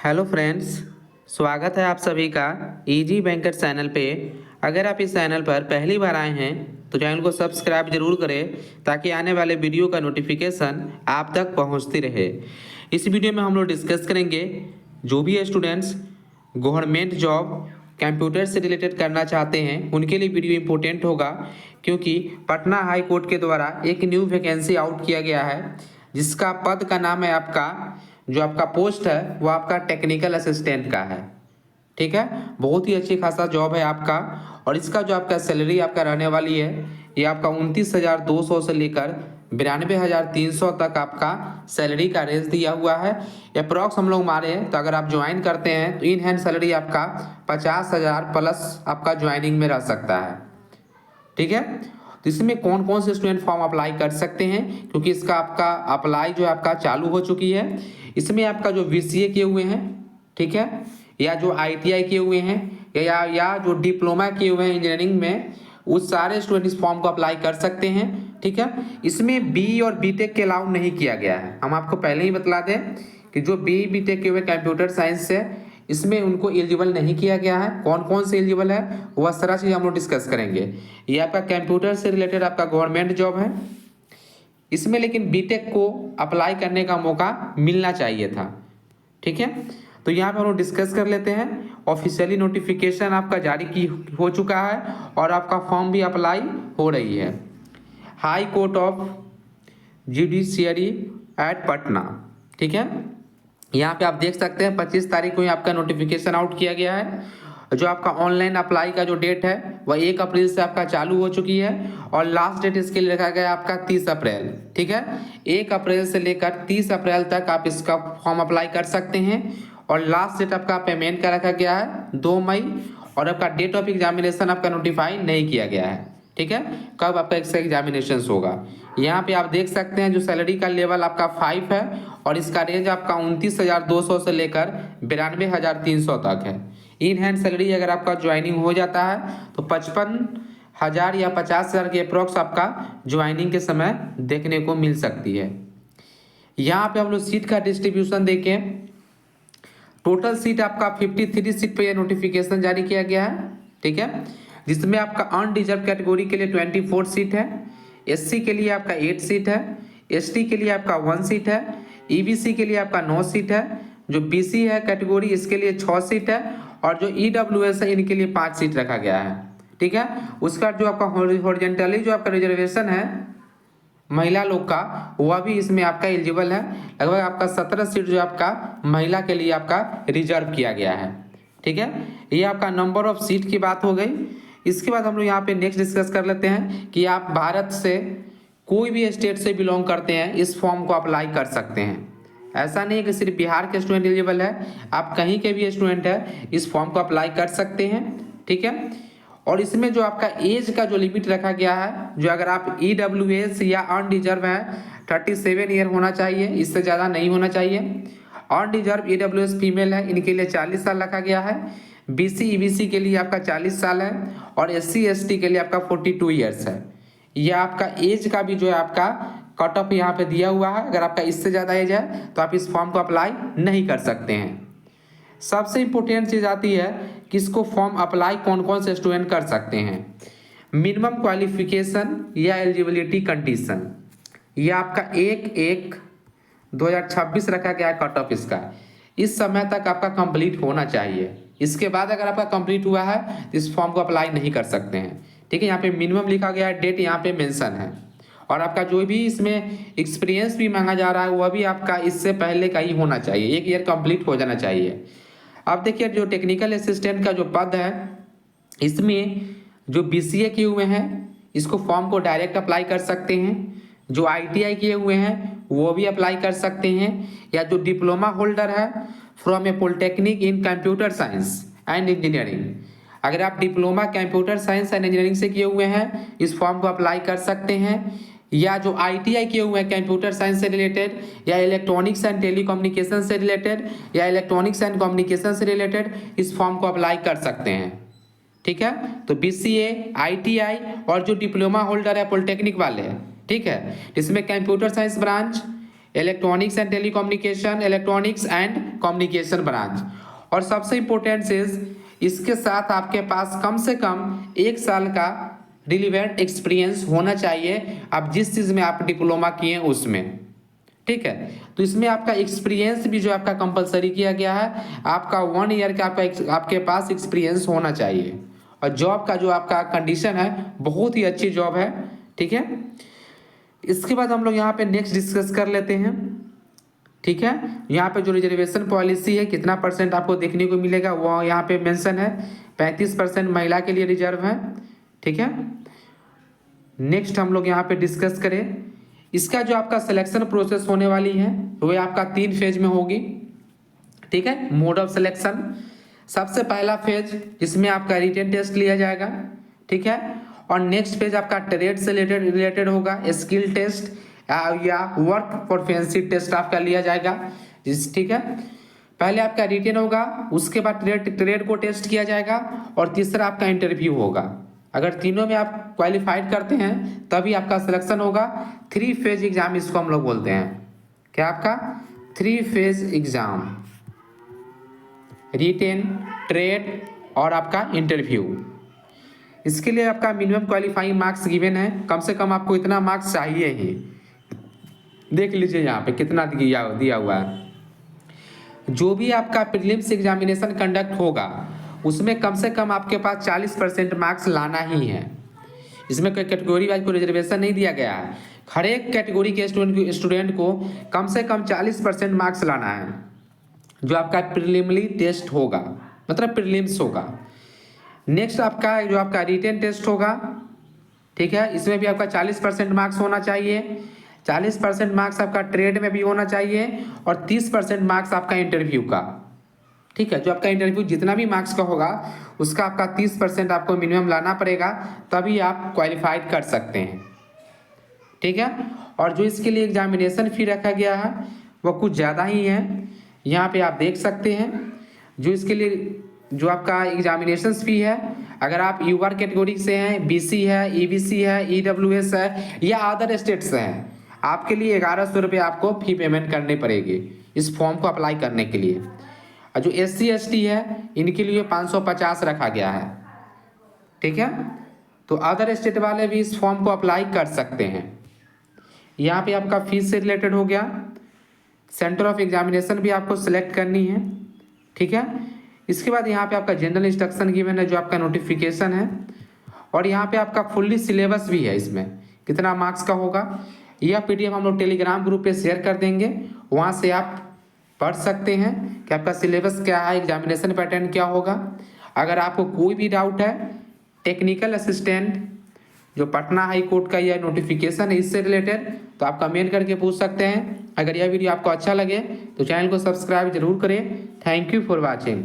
Hello friends, स्वागत है आप सभी का इजी बैंकर चैनल पे। अगर आप इस चैनल पर पहली बार आए हैं तो चैनल को सब्सक्राइब जरूर करें ताकि आने वाले वीडियो का नोटिफिकेशन आप तक पहुंचती रहे। इस वीडियो में हम लोग डिस्कस करेंगे जो भी स्टूडेंट्स गवर्नमेंट जॉब कंप्यूटर से रिलेटेड करना चाहते हैं उनके लिए वीडियो इंपॉर्टेंट होगा, क्योंकि पटना हाई कोर्ट के द्वारा एक न्यू वैकेंसी आउट किया गया है जिसका पद का नाम है आपका, जो आपका पोस्ट है वो आपका टेक्निकल असिस्टेंट का है। ठीक है, बहुत ही अच्छी खासा जॉब है आपका। और इसका जो आपका सैलरी आपका रहने वाली है ये आपका 29,200 से लेकर 92,300 तक आपका सैलरी का रेंज दिया हुआ है। अप्रॉक्स हम लोग मारे तो अगर आप ज्वाइन करते हैं तो इन हैंड सैलरी आपका 50,000 प्लस आपका ज्वाइनिंग में रह सकता है। ठीक है, तो इसमें कौन कौन से स्टूडेंट फॉर्म अप्लाई कर सकते हैं, क्योंकि इसका आपका अप्लाई जो है आपका चालू हो चुकी है। इसमें आपका जो बीसीए किए हुए हैं, ठीक है, या जो आईटीआई किए हुए हैं या जो डिप्लोमा किए हुए हैं इंजीनियरिंग में, उस सारे स्टूडेंट इस फॉर्म को अप्लाई कर सकते हैं। ठीक है, इसमें बी और बीटेक के अलाउ नहीं किया गया है। हम आपको पहले ही बतला दें कि जो बी बीटेक किए हुए कंप्यूटर साइंस से इसमें उनको एलिजिबल नहीं किया गया है। कौन कौन से एलिजिबल है वह सारा चीज़ हम लोग डिस्कस करेंगे। ये आपका कंप्यूटर से रिलेटेड आपका गवर्नमेंट जॉब है इसमें, लेकिन बीटेक को अप्लाई करने का मौका मिलना चाहिए था। ठीक है, तो यहाँ पे हम लोग डिस्कस कर लेते हैं। ऑफिशियली नोटिफिकेशन आपका जारी की हो चुका है और आपका फॉर्म भी अप्लाई हो रही है। High court of judiciary at Patna. ठीक है, यहाँ पे आप देख सकते हैं 25 तारीख को ही आपका नोटिफिकेशन आउट किया गया है। जो आपका ऑनलाइन अप्लाई का जो डेट है वह 1 अप्रैल से आपका चालू हो चुकी है और लास्ट डेट इसके लिए रखा गया है आपका 30 अप्रैल। ठीक है, 1 अप्रैल से लेकर 30 अप्रैल तक आप इसका फॉर्म अप्लाई कर सकते हैं और लास्ट डेट आपका पेमेंट का रखा गया है 2 मई और आपका डेट ऑफ एग्जामिनेशन आपका नोटिफाई नहीं किया गया है। ठीक है, कब आपका इसका एग्जामिनेशन होगा। यहाँ पे आप देख सकते हैं जो सैलरी का लेवल आपका 5 है और इसका रेंज आपका 29,200 से लेकर 92,300 तक है। इन हैंड सैलरी अगर आपका ज्वाइनिंग हो जाता है तो 55,000 या 50,000 के अप्रोक्स आपका ज्वाइनिंग के समय देखने को मिल सकती है। यहाँ पे हम लोग सीट का डिस्ट्रीब्यूशन देखें, टोटल सीट आपका 53 सीट पे यह नोटिफिकेशन जारी किया गया है। ठीक है, जिसमें आपका अनरिजर्व कैटेगरी के लिए 24 सीट है, एससी के लिए आपका 8 सीट है, एसटी के लिए आपका 1 सीट है, ईबीसी के लिए आपका 9 सीट है, जो बीसी है कैटेगरी इसके लिए 6 सीट है और जो ईडब्ल्यूएस है इनके लिए 5 सीट रखा गया है। ठीक है, उसका जो आपका हॉरिजॉन्टली जो आपका रिजर्वेशन है महिला लोग का वह भी इसमें आपका एलिजिबल है। लगभग आपका 17 सीट जो आपका महिला के लिए आपका रिजर्व किया गया है। ठीक है, ये आपका नंबर ऑफ सीट की बात हो गई। इसके बाद हम लोग यहाँ पे नेक्स्ट डिस्कस कर लेते हैं कि आप भारत से कोई भी स्टेट से बिलोंग करते हैं इस फॉर्म को अप्लाई कर सकते हैं। ऐसा नहीं है कि सिर्फ बिहार के स्टूडेंट एलिजिबल है, आप कहीं के भी स्टूडेंट है इस फॉर्म को अप्लाई कर सकते हैं। ठीक है, और इसमें जो आपका एज का जो लिमिट रखा गया है, जो अगर आप ईडब्ल्यूएस या अनरिजर्व है 37 ईयर होना चाहिए, इससे ज़्यादा नहीं होना चाहिए। अनरिजर्व ईडब्ल्यूएस फीमेल है इनके लिए 40 साल रखा गया है, बीसी ईबीसी के लिए आपका 40 साल है और एससी एसटी के लिए आपका 42 ईयर्स है। यह आपका एज का भी जो है आपका कट ऑफ यहाँ पे दिया हुआ है। अगर आपका इससे ज़्यादा एज है तो आप इस फॉर्म को अप्लाई नहीं कर सकते हैं। सबसे इम्पोर्टेंट चीज़ आती है कि इसको फॉर्म अप्लाई कौन कौन से स्टूडेंट कर सकते हैं। मिनिमम क्वालिफिकेशन या एलिजिबिलिटी कंडीशन, यह आपका 1/1/2026 रखा गया है कट ऑफ इसका। इस समय तक आपका कंप्लीट होना चाहिए। इसके बाद अगर आपका कंप्लीट हुआ है तो इस फॉर्म को अप्लाई नहीं कर सकते हैं। ठीक है, यहाँ पे मिनिमम लिखा गया है, डेट यहाँ पे मेंशन है और आपका जो भी इसमें एक्सपीरियंस भी मांगा जा रहा है वह भी आपका इससे पहले का ही होना चाहिए, 1 ईयर कंप्लीट हो जाना चाहिए। अब देखिए जो टेक्निकल असिस्टेंट का जो पद है इसमें जो बीसीए किए हुए हैं इसको फॉर्म को डायरेक्ट अप्लाई कर सकते हैं, जो आईटीआई किए हुए हैं वो भी अप्लाई कर सकते हैं, या जो डिप्लोमा होल्डर है from A polytechnic in computer science and engineering, अगर आप diploma computer science and engineering से किए हुए हैं इस फॉर्म को अप्लाई कर सकते हैं, या जो आईटीआई किए हुए हैं कंप्यूटर साइंस से रिलेटेड या इलेक्ट्रॉनिक्स एंड टेलीकम्युनिकेशन से रिलेटेड या इलेक्ट्रॉनिक्स एंड कम्युनिकेशन से रिलेटेड इस फॉर्म को अप्लाई कर सकते हैं। ठीक है, तो बीसीए, आईटीआई और जो डिप्लोमा होल्डर है पॉलिटेक्निक वाले हैं, ठीक है, इसमें computer science branch electronics and telecommunication, electronics and communication branch. और सबसे इम्पोर्टेंट चीज, इसके साथ आपके पास कम से कम 1 साल का रिलेवेंट एक्सपीरियंस होना चाहिए, आप जिस चीज़ में आप डिप्लोमा किए हैं उसमें, ठीक है। तो इसमें आपका एक्सपीरियंस भी जो आपका कंपलसरी किया गया है, आपका 1 ईयर का आपके पास एक्सपीरियंस होना चाहिए। और जॉब का जो आपका कंडीशन है बहुत ही अच्छी जॉब है, ठीक है। इसके बाद हम लोग यहाँ पे नेक्स्ट डिस्कस कर लेते हैं, ठीक है। यहाँ पे जो रिजर्वेशन पॉलिसी है, कितना % आपको देखने को मिलेगा वो यहाँ पे मेंशन है। 35% महिला के लिए रिजर्व है, ठीक है। नेक्स्ट हम लोग यहाँ पे डिस्कस करें, इसका जो आपका सिलेक्शन प्रोसेस होने वाली है वो आपका 3 फेज में होगी, ठीक है। मोड ऑफ सिलेक्शन, सबसे पहला फेज जिसमें आपका रिटन टेस्ट लिया जाएगा, ठीक है। और नेक्स्ट फेज आपका ट्रेड से रिलेटेड होगा, स्किल टेस्ट या वर्क प्रोफिशिएंसी टेस्ट आपका लिया जाएगा, ठीक है। पहले आपका रिटन होगा, उसके बाद ट्रेड को टेस्ट किया जाएगा और तीसरा आपका इंटरव्यू होगा। अगर तीनों में आप क्वालिफाइड करते हैं तभी आपका सिलेक्शन होगा। 3 फेज एग्जाम इसको हम लोग बोलते हैं, क्या आपका 3 फेज एग्जाम, रिटेन, ट्रेड और आपका इंटरव्यू। इसके लिए आपका मिनिमम क्वालिफाइंग मार्क्स गिवन है, कम से कम आपको इतना मार्क्स चाहिए ही। देख लीजिए यहाँ पे कितना दिया हुआ है। जो भी आपका प्रीलिम्स एग्जामिनेशन कंडक्ट होगा उसमें कम से कम आपके पास 40% मार्क्स लाना ही है। इसमें कोई कैटेगरी वाइज कोई रिजर्वेशन नहीं दिया गया है, हर एक कैटेगरी के स्टूडेंट को कम से कम 40% मार्क्स लाना है जो आपका प्रीलिमिनरी टेस्ट होगा, मतलब प्रीलिम्स होगा। नेक्स्ट आपका जो आपका रिटन टेस्ट होगा, ठीक है, इसमें भी आपका 40% मार्क्स होना चाहिए। 40% मार्क्स आपका ट्रेड में भी होना चाहिए और 30% मार्क्स आपका इंटरव्यू का, ठीक है। जो आपका इंटरव्यू जितना भी मार्क्स का होगा उसका आपका 30% आपको मिनिमम लाना पड़ेगा, तभी आप क्वालिफाइड कर सकते हैं, ठीक है। और जो इसके लिए एग्जामिनेशन फी रखा गया है वो कुछ ज़्यादा ही है, यहाँ पे आप देख सकते हैं। जो इसके लिए जो आपका एग्जामिनेशन फी है, अगर आप यूआर कैटेगरी से हैं, बीसी है, ईबीसी है, ईडब्ल्यूएस है या अदर स्टेट से हैं, आपके लिए 1100 रुपये आपको फी पेमेंट करनी पड़ेगी इस फॉर्म को अप्लाई करने के लिए। और जो SC ST है इनके लिए 550 रखा गया है, ठीक है। तो अदर स्टेट वाले भी इस फॉर्म को अप्लाई कर सकते हैं। यहाँ पे आपका फीस से रिलेटेड हो गया। सेंटर ऑफ एग्जामिनेशन भी आपको सिलेक्ट करनी है, ठीक है। इसके बाद यहाँ पे आपका जनरल इंस्ट्रक्शन गिवन है जो आपका नोटिफिकेशन है, और यहाँ पे आपका फुल्ली सिलेबस भी है, इसमें कितना मार्क्स का होगा। यह PDF हम लोग टेलीग्राम ग्रुप पे शेयर कर देंगे, वहाँ से आप पढ़ सकते हैं कि आपका सिलेबस क्या है, एग्जामिनेशन पैटर्न क्या होगा। अगर आपको कोई भी डाउट है, टेक्निकल असिस्टेंट जो पटना हाई कोर्ट का यह नोटिफिकेशन है इससे रिलेटेड, तो आप कमेंट करके पूछ सकते हैं। अगर यह वीडियो आपको अच्छा लगे तो चैनल को सब्सक्राइब जरूर करें। Thank you for watching.